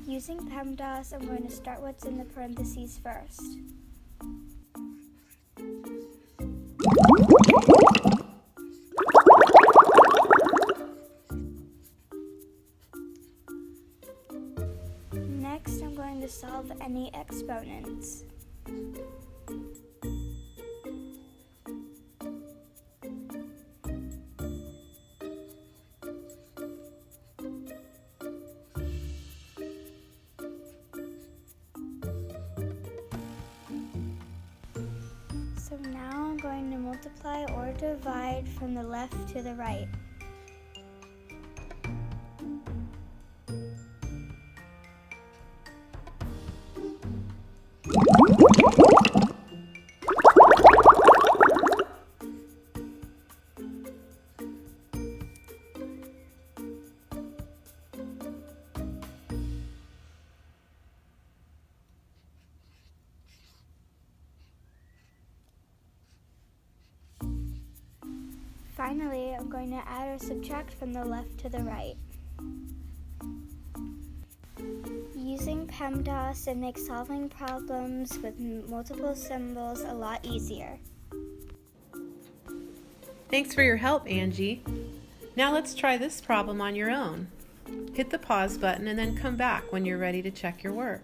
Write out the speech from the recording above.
Using PEMDAS, I'm going to start what's in the parentheses first. Next, I'm going to solve any exponents. So now I'm going to multiply or divide from the left to the right. Finally, I'm going to add or subtract from the left to the right. Using PEMDAS, it makes solving problems with multiple symbols a lot easier. Thanks for your help, Angie. Now let's try this problem on your own. Hit the pause button and then come back when you're ready to check your work.